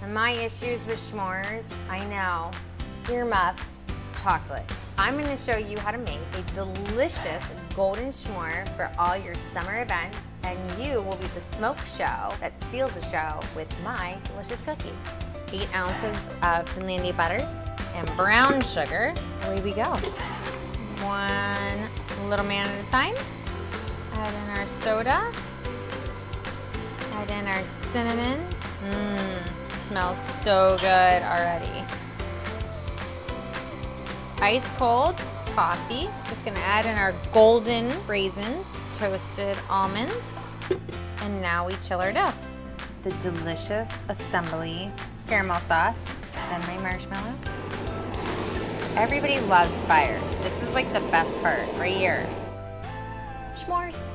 And my issues with s'mores, I know, earmuffs, chocolate. I'm gonna show you how to make a delicious golden s'more for all your summer events, and you will be the smoke show that steals the show with my delicious cookie. 8 ounces of Finlandia butter and brown sugar. Away we go. One little man at a time. Add in our soda. Add in our cinnamon. Smells so good already. Ice cold coffee. Just gonna add in our golden raisins, toasted almonds, and now we chill our dough. The delicious assembly caramel sauce, then my marshmallow. Everybody loves fire. This is like the best part right here. S'mores.